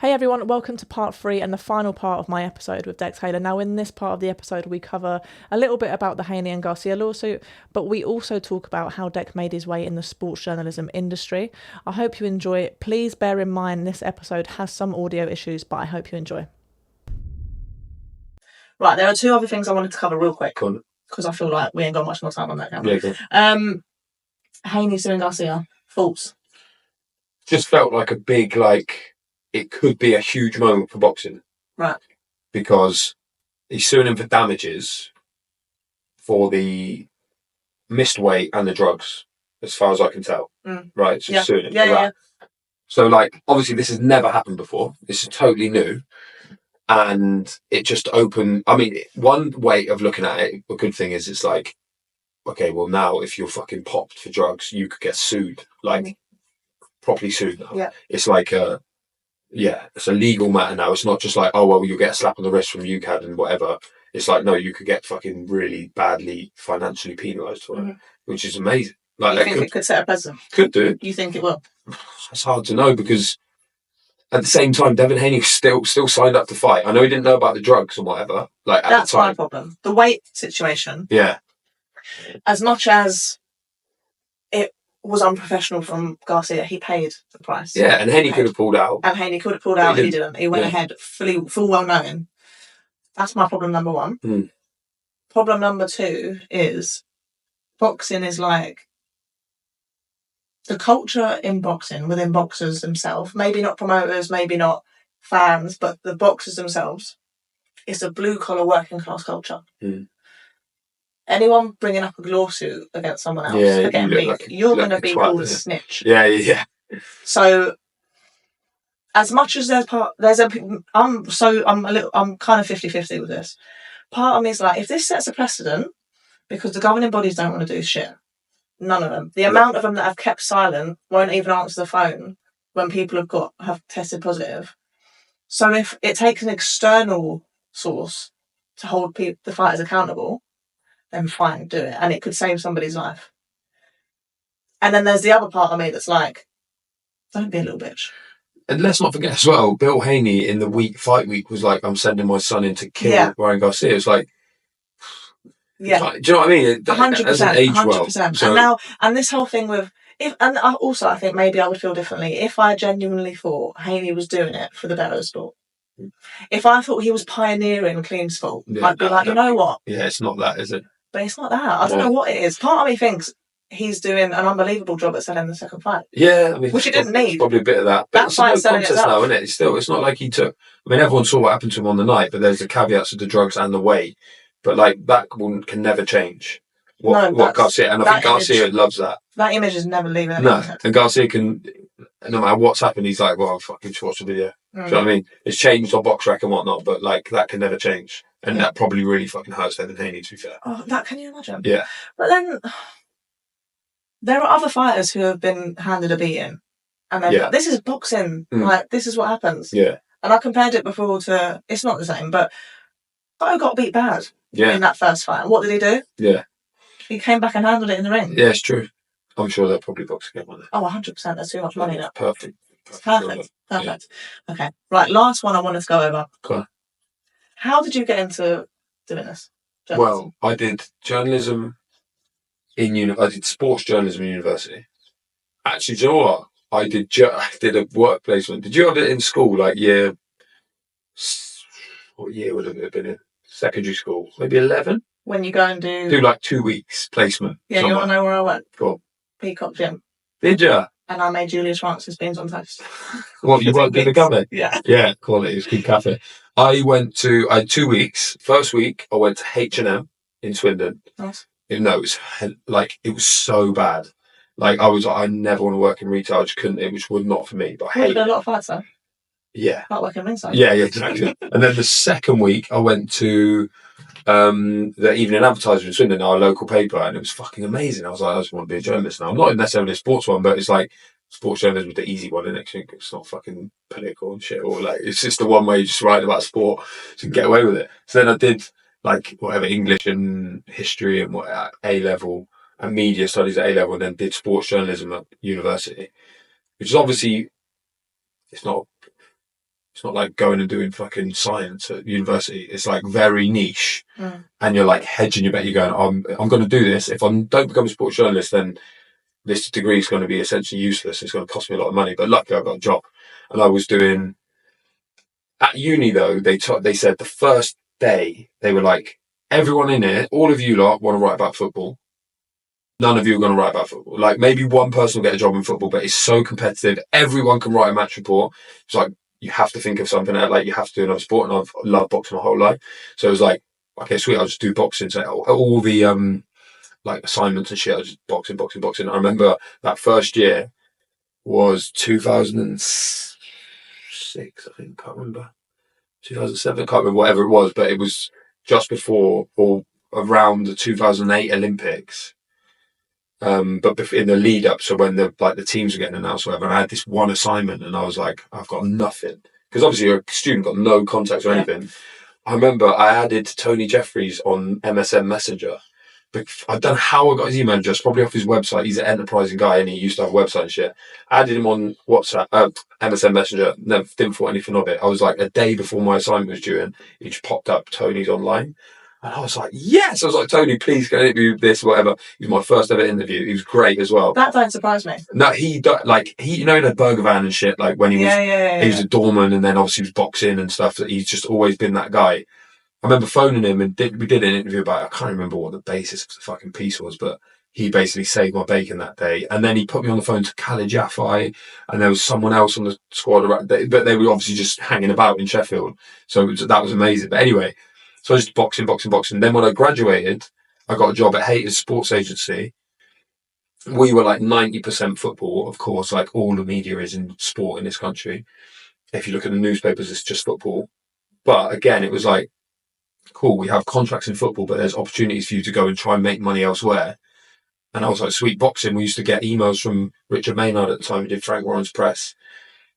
Hey everyone, welcome to part 3 and the final part of my episode with Declan Taylor. Now, in this part of the episode, we cover a little bit about the Haney and Garcia lawsuit, but we also talk about how Dec made his way in the sports journalism industry. I hope you enjoy it. Please bear in mind this episode has some audio issues, but I hope you enjoy. Right, there are two other things I wanted to cover real quick, because I feel like we ain't got much more time on that camera. Yeah, cool. Haney suing Garcia. False. Just felt like a big, it could be a huge moment for boxing. Right. Because he's suing him for damages for the missed weight and the drugs, as far as I can tell. Right? So suing him for that. Yeah. So, obviously this has never happened before. This is totally new. And it just opened... I mean, one way of looking at it, a good thing is it's like, okay, well now if you're fucking popped for drugs, you could get sued. Properly sued now. Yeah. It's like it's a legal matter now. It's not just like, oh well, you'll get a slap on the wrist from UCAD and whatever. It's like, no, you could get fucking really badly financially penalised for it, which is amazing. You think it could set a precedent? Could do. You think it will? It's hard to know because at the same time, Devin Haney still signed up to fight. I know he didn't know about the drugs and whatever. That's my problem. The weight situation. Yeah. As much as it was unprofessional from Garcia, he paid the price. Yeah, and Haney could have pulled out. And Haney could have pulled out, he didn't. He went ahead full well knowing. That's my problem number one. Problem number two is boxing is like the culture in boxing within boxers themselves, maybe not promoters, maybe not fans, but the boxers themselves, is a blue collar working class culture. Anyone bringing up a lawsuit against someone else, you're going to be called a snitch. Yeah. So, as much as I'm kind of 50-50 with this. Part of me is like, if this sets a precedent, because the governing bodies don't want to do shit, none of them. The amount of them that have kept silent won't even answer the phone when people have tested positive. So if it takes an external source to hold the fighters accountable, then fine, do it. And it could save somebody's life. And then there's the other part of me that's like, don't be a little bitch. And let's not forget as well, Bill Haney in the fight week was like, I'm sending my son in to kill Ryan Garcia. It's like, do you know what I mean? 100%. Doesn't age 100%. Well. So, and this whole thing with, I think maybe I would feel differently if I genuinely thought Haney was doing it for the better of the sport. If I thought he was pioneering clean sport, I'd be like, you know what? Yeah, it's not that, is it? But it's not that. I don't know what it is. Part of me thinks he's doing an unbelievable job at selling the second fight. Yeah, I mean, which he didn't need. Probably a bit of that. But that fight's selling itself now, isn't it? It's not like he took. I mean, everyone saw what happened to him on the night, but there's the caveats of the drugs and the weight. But that can never change. What Garcia, and I think Garcia loves that. That image is never leaving. No, and Garcia can, no matter what's happened, he's like, well, I'll fucking watch the video. Do you know what I mean? It's changed on box rack and whatnot, but that can never change. And that probably really fucking hurts Devin Haney, to be fair. Oh, that can you imagine? Yeah. But then there are other fighters who have been handed a beating, and they're like, this is boxing. This is what happens. Yeah. And I compared it before to, it's not the same, but Bo got beat bad in that first fight. And what did he do? Yeah. He came back and handled it in the ring. Yeah, it's true. I'm sure they'll probably box again one day. Oh, 100%. There's too much money now. Perfect. Perfect. Yeah. Okay. Right, last one I wanted to go over. Go on. How did you get into doing this? Well, I did journalism I did sports journalism in university. Actually, do you know what? I did a work placement. Did you have it in school, what year would it have been in? Secondary school, maybe 11? When you go and do 2 weeks placement. Yeah, somewhere. You want to know where I went? Go on. Peacock Gym. Did you? And I made Julius Francis beans on toast. What, you worked in the cafe? Yeah. Yeah, quality. It's good cafe. I had 2 weeks. First week, I went to H&M in Swindon. Nice. No, it was so bad. I never want to work in retail. I just couldn't. It was not for me. But I hated a lot of fights though. Yeah. Not working inside. Yeah, exactly. And then the second week, I went to the Evening Advertiser in Swindon, our local paper, and it was fucking amazing. I was like, I just want to be a journalist now. I'm not necessarily a sports one, but it's like sports journalism is the easy one, isn't it? It's not fucking political and shit, or it's just the one way you just write about sport to get away with it. So then I did whatever English and history and at A level and media studies at A level, and then did sports journalism at university, which is obviously it's not It's not like going and doing fucking science at university. It's like very niche, and you're like hedging your bet. You're going, I'm going to do this. If I don't become a sports journalist, then this degree is going to be essentially useless. It's going to cost me a lot of money. But luckily, I got a job, and I was doing at uni though. They said the first day they were like, everyone in here, all of you lot want to write about football. None of you are going to write about football. Like maybe one person will get a job in football, but it's so competitive. Everyone can write a match report. It's like you have to think of something like you have to do another sport. And I've loved boxing my whole life, so it was like, okay, sweet. I'll just do boxing. So all the like assignments and shit. I was just boxing. I remember that first year was 2006. I think, can't remember. 2007. Can't remember whatever it was, but it was just before or around the 2008 Olympics. But in the lead up, so when the teams were getting announced, whatever, I had this one assignment, and I was like, I've got nothing, because obviously you're a student, got no contacts or anything. I remember I added Tony Jeffries on MSN Messenger. I don't know how I got his email address, probably off his website. He's an enterprising guy, and he used to have a website and shit. I added him on WhatsApp, MSN Messenger. Never didn't thought anything of it. I was like a day before my assignment was due, and he just popped up, Tony's online. And I was like, yes! I was like, Tony, please go interview this, whatever. He was my first ever interview. He was great as well. That don't surprise me. No, he you know, the burger van and shit, like when he was, he was a doorman, and then obviously he was boxing and stuff. He's just always been that guy. I remember phoning him, and we did an interview about it. I can't remember what the basis of the fucking piece was, but he basically saved my bacon that day. And then he put me on the phone to Khalid Jaffai, and there was someone else on the squad, but they were obviously just hanging about in Sheffield. So that was amazing. But anyway, so I was just boxing. Then when I graduated, I got a job at Hayter's Sports Agency. We were like 90% football, of course, like all the media is in sport in this country. If you look at the newspapers, it's just football. But again, it was like, cool, we have contracts in football, but there's opportunities for you to go and try and make money elsewhere. And I was like, sweet, boxing. We used to get emails from Richard Maynard at the time, who did Frank Warren's press.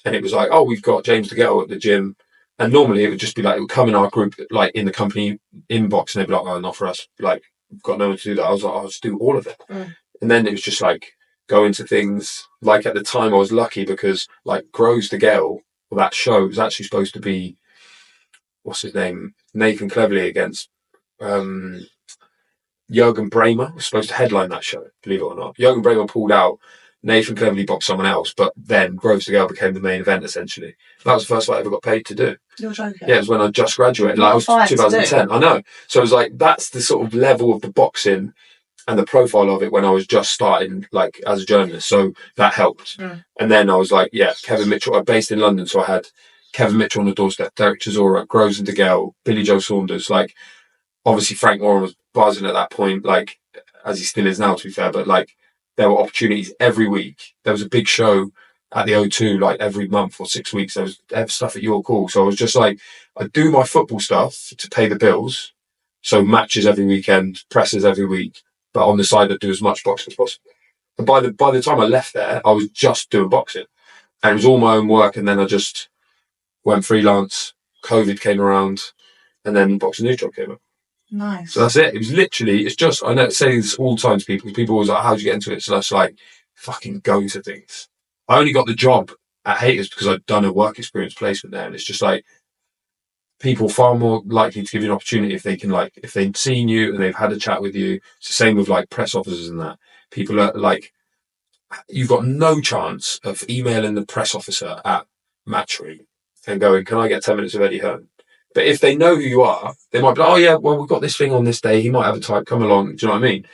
And it was like, oh, we've got James DeGale at the gym. And normally it would just be like, it would come in our group, like in the company inbox, and they'd be like, oh, not for us. Like, we've got no one to do that. I was like, I'll just do all of it. And then it was just like, go into things. Like at the time I was lucky because like Grows DeGale, well, that show was actually supposed to be, what's his name? Nathan Cleverley against Jürgen Bremer was supposed to headline that show, believe it or not. Jürgen Bremer pulled out, Nathan Cleverley boxed someone else, but then Groves DeGale became the main event essentially. That was the first fight I ever got paid to do. You're joking. Yeah, it was when I just graduated. Like, I was 2010. I know. So it was like, that's the sort of level of the boxing and the profile of it when I was just starting, like, as a journalist. So that helped. And then I was like, yeah, Kevin Mitchell. I'm based in London, so I had Kevin Mitchell on the doorstep, Derek Chisora, Groves and DeGale, Billy Joe Saunders. Like, obviously Frank Warren was buzzing at that point, like, as he still is now, to be fair. But like, there were opportunities every week. There was a big show at the O2, like every month or 6 weeks. There was stuff at Your Call. So I was just like, I do my football stuff to pay the bills. So matches every weekend, presses every week. But on the side, I do as much boxing as possible. And by the time I left there, I was just doing boxing. And it was all my own work. And then I just went freelance. COVID came around. And then Boxing News Job came up. Nice. So that's it. It was literally, it's just, I know, say this all the time to people. People always like, how'd you get into it? So that's like, fucking go to things. I only got the job at Haters because I'd done a work experience placement there. And it's just like, people far more likely to give you an opportunity if they can, like, if they've seen you and they've had a chat with you. It's the same with like press officers and that. People are like, you've got no chance of emailing the press officer at Matchery and going, can I get 10 minutes of Eddie Hearn? But if they know who you are, they might be like, oh yeah, well, we've got this thing on this day. He might have a type, come along. Do you know what I mean?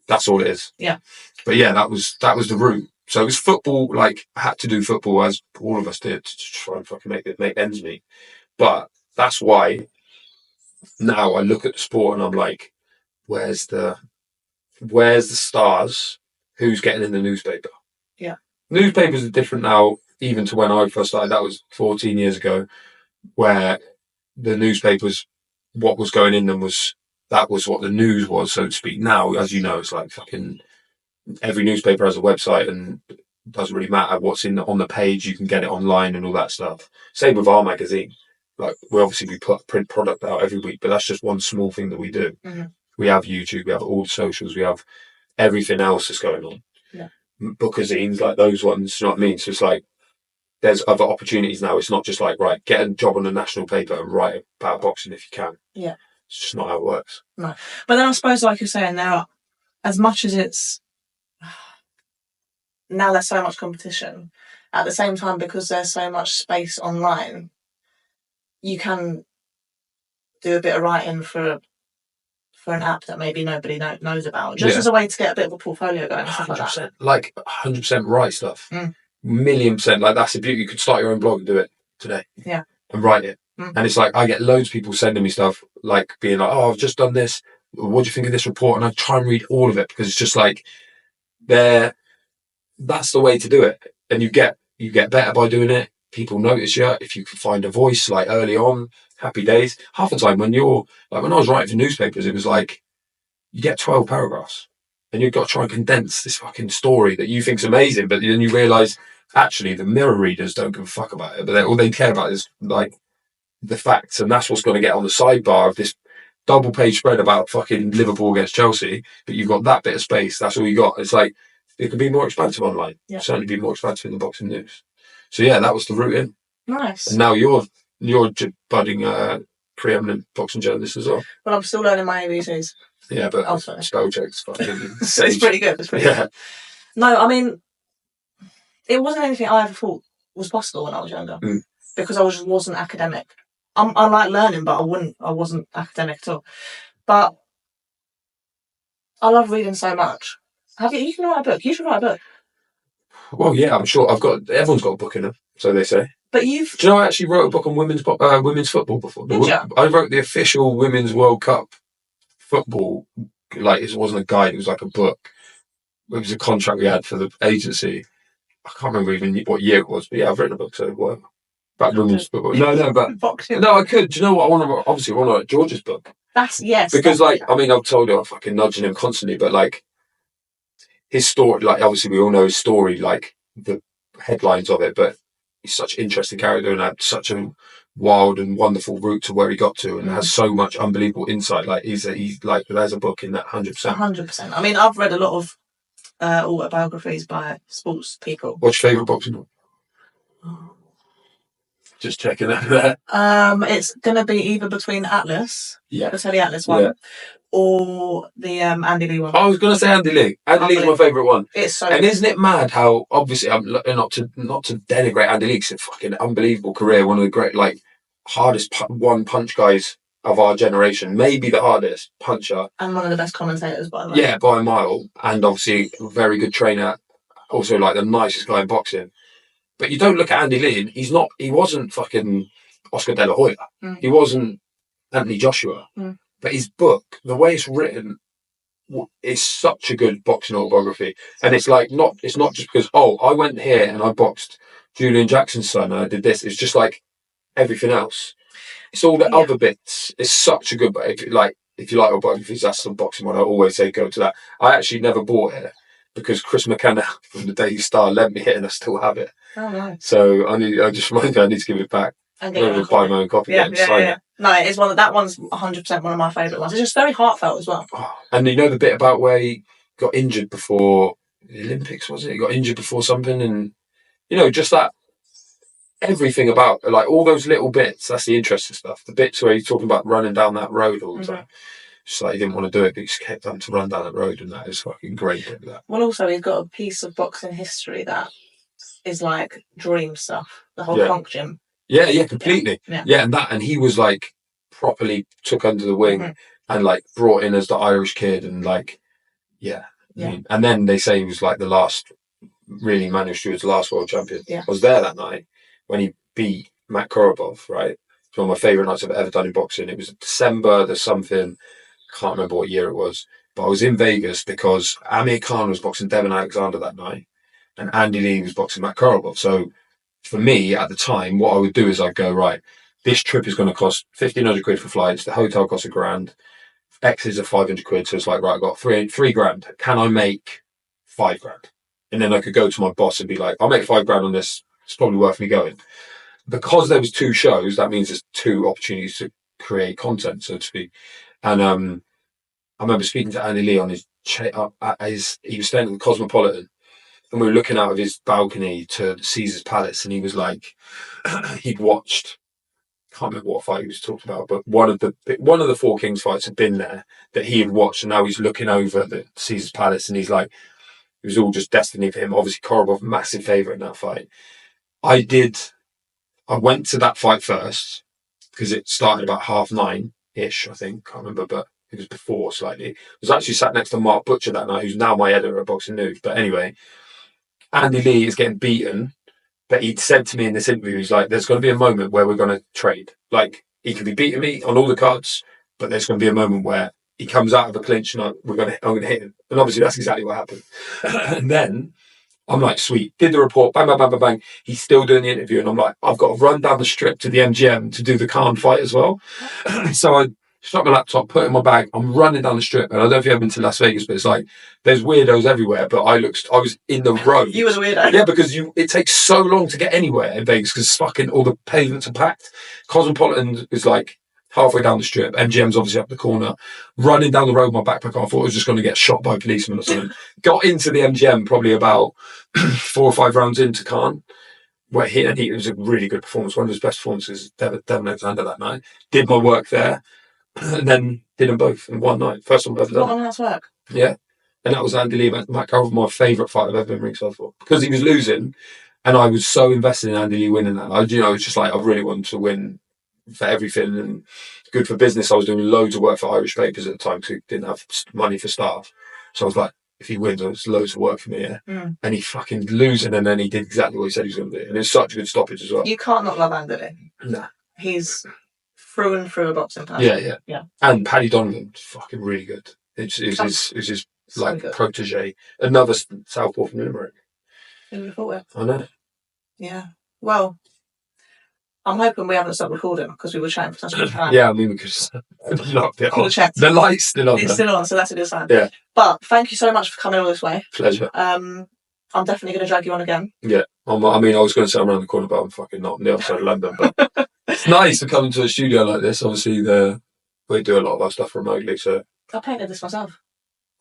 That's all it is. Yeah. But yeah, that was the route. So it was football, like, I had to do football, as all of us did, to try and fucking make ends meet. But that's why now I look at the sport and I'm like, where's the stars? Who's getting in the newspaper? Yeah. Newspapers are different now, even to when I first started. That was 14 years ago, where the newspapers, what was going in them that was what the news was, so to speak. Now, as you know, it's like fucking every newspaper has a website, and it doesn't really matter what's on the page. You can get it online and all that stuff. Same with our magazine. Like, we put print product out every week, but that's just one small thing that we do. Mm-hmm. We have YouTube, we have all the socials, we have everything else that's going on. Yeah. Bookazines, like those ones, you know what I mean? So it's like, there's other opportunities now. It's not just like, right, get a job on a national paper and write about boxing if you can. Yeah. It's just not how it works. No. But then I suppose, like you're saying, as much as it's... Now there's so much competition. At the same time, because there's so much space online, you can do a bit of writing for an app that maybe nobody knows about, just as a way to get a bit of a portfolio going and stuff like that. Like 100% write stuff. $1,000,000%. Like, that's the beauty. You could start your own blog and do it today. Yeah. And write it. And it's like, I get loads of people sending me stuff, like being like, oh, I've just done this. What do you think of this report? And I try and read all of it, because it's just like, that's the way to do it. And you get better by doing it. People notice you. If you can find a voice, like early on, happy days. Half the time when I was writing for newspapers, it was like, you get 12 paragraphs and you've got to try and condense this fucking story that you think's amazing, but then you realise actually the Mirror readers don't give a fuck about it, but all they care about is like the facts, and that's what's going to get on the sidebar of this double page spread about fucking Liverpool against Chelsea, but you've got that bit of space, that's all you got. It's like, it could be more expansive online. Yeah. Certainly be more expansive in the boxing news. So yeah, that was the route in. Nice. And now you're budding preeminent boxing journalist as well. Well, I'm still learning my ABCs. Yeah, but spell checks fucking it's pretty good. It's pretty good. No, I mean, it wasn't anything I ever thought was possible when I was younger, because I just wasn't academic. I like learning, but I wasn't academic at all. But I love reading so much. You can write a book. You should write a book. Well, yeah, I'm sure. Everyone's got a book in them, so they say. But do you know I actually wrote a book on women's football before? Did you? I wrote the official Women's World Cup football. Like, it wasn't a guide; it was like a book. It was a contract we had for the agency. I can't remember even what year it was, but yeah, I've written a book, so whatever. About women's football. But boxing. No, I could. Do you know what? I want to write George's book. Because I've told you I'm fucking nudging him constantly, but like, his story, like, obviously we all know his story, like the headlines of it, but he's such an interesting character and had such a wild and wonderful route to where he got to, and has so much unbelievable insight. Like, he's like, there's a book in that 100%. 100%. I mean, I've read a lot of autobiographies by sports people. What's your favourite boxing book? Just checking out there. It's going to be either between Atlas, the Telly Atlas one, or the Andy Lee one. I was going to say Andy Lee. Andy Lee's my favourite one. It's so and good. Isn't it mad how, obviously, I'm not to denigrate Andy Lee, it's a fucking unbelievable career, one of the great, like, hardest one-punch guys of our generation, maybe the hardest puncher. And one of the best commentators, by the way. Yeah, by a mile. And obviously a very good trainer, also like the nicest guy in boxing. But you don't look at Andy Lee, he wasn't fucking Oscar De La Hoya. He wasn't Anthony Joshua. But his book, the way it's written, is such a good boxing autobiography. And it's like, it's not just because, I went here and I boxed Julian Jackson's son and I did this. It's just like everything else. It's all the other bits. It's such a good book. If you like autobiographies, that's the boxing one. I always say go to that. I actually never bought it because Chris McKenna from the Daily Star lent me it and I still have it. Oh, nice. So I just remind you, I need to give it back. I'm going to buy my own copy. Yeah. No, it's that one's 100% one of my favourite ones. It's just very heartfelt as well. And you know the bit about where he got injured before the Olympics, was it? He got injured before something, and just that, everything about, like, all those little bits, that's the interesting stuff. The bits where he's talking about running down that road all the time. Just like he didn't want to do it, but he just kept having to run down that road, and that is fucking great. That. Well, also, he's got a piece of boxing history that is like dream stuff. The whole Funk Gym. Yeah, completely. Yeah, and he was like properly took under the wing and like brought in as the Irish kid, and like, I mean, and then they say he was like the last, really, Manuel Stewart's last world champion. Yeah. I was there that night when he beat Matt Korobov, right? It's one of my favourite nights I've ever done in boxing. It was December, there's something, I can't remember what year it was, but I was in Vegas because Amir Khan was boxing Devin Alexander that night, and Andy Lee was boxing Matt Korobov. So for me at the time, what I would do is I'd go, right, this trip is going to cost 1,500 quid for flights, the hotel costs $1,000, X's are 500 quid, so it's like, right, I've got three grand. Can I make $5,000? And then I could go to my boss and be like, I'll make $5,000 on this, it's probably worth me going. Because there was 2 shows, that means there's 2 opportunities to create content, so to speak. And I remember speaking to Andy Lee on he was staying at the Cosmopolitan, and we were looking out of his balcony to Caesar's Palace, and he was like, he'd watched. Can't remember what fight he was talking about, but one of the Four Kings fights had been there that he had watched, and now he's looking over the Caesar's Palace, and he's like, it was all just destiny for him. Obviously, Korobov, massive favourite in that fight. I went to that fight first because it started about 9:30-ish, I think. Can't remember, but it was before slightly. I was actually sat next to Mark Butcher that night, who's now my editor at Boxing News. But anyway, Andy Lee is getting beaten. But he'd said to me in this interview, he's like, there's going to be a moment where we're going to trade. Like, he could be beating me on all the cards, but there's going to be a moment where he comes out of a clinch and I'm going to hit him. And obviously that's exactly what happened. And then I'm like, sweet. Did the report, bang, bang, bang, bang, bang. He's still doing the interview. And I'm like, I've got to run down the strip to the MGM to do the Khan fight as well. So I shut my laptop, put it in my bag. I'm running down the strip. And I don't know if you've ever been to Las Vegas, but it's like, there's weirdos everywhere. But I was in the road. You were the weirdo. Yeah, because it takes so long to get anywhere in Vegas because fucking all the pavements are packed. Cosmopolitan is like halfway down the strip. MGM's obviously up the corner. Running down the road with my backpack on. I thought I was just going to get shot by a policeman or something. Got into the MGM probably about 4 or 5 rounds into Khan. Where it was a really good performance. One of his best performances, Devin Alexander that night. Did my work there. And then did them both in one night. First time I've ever done. What a nice work. Yeah. And that was Andy Lee. Matt Carroll, my favourite fight I've ever been ringside for. Because he was losing and I was so invested in Andy Lee winning that. It's just like I really wanted to win for everything and good for business. I was doing loads of work for Irish papers at the time because we didn't have money for staff. So I was like, if he wins, it's loads of work for me, yeah. And he fucking losing and then he did exactly what he said he was going to do. And it's such a good stoppage as well. You can't not love Andy Lee. Nah. He's through and through a boxing person. Yeah. And Paddy Donovan, fucking really good. It's his so like good. Protege. Another southpaw from Limerick. Who would have thought it? I know. Yeah. Well, I'm hoping we haven't stopped recording because we were chatting for such a good time. Yeah, I mean, we could just knocked it off. The light's still on. It's still on, so that's a good sign. Yeah. But thank you so much for coming all this way. Pleasure. I'm definitely going to drag you on again. Yeah. I was going to say I'm around the corner, but I'm fucking not on the other side of London. But it's nice to come into a studio like this. Obviously, we do a lot of our stuff remotely, so. I painted this myself.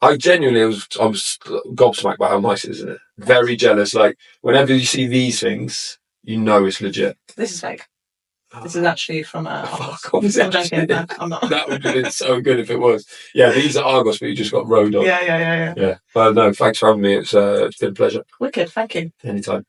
I genuinely was gobsmacked by how nice it is, isn't it? Very jealous. Like, whenever you see these things, you know it's legit. This is fake. This is actually from Argos. I'm joking. No, I'm not. That would have been so good if it was. Yeah, these are Argos, but you just got rode on. Yeah. Yeah. But no, thanks for having me. It's been a pleasure. Wicked. Thank you. Anytime.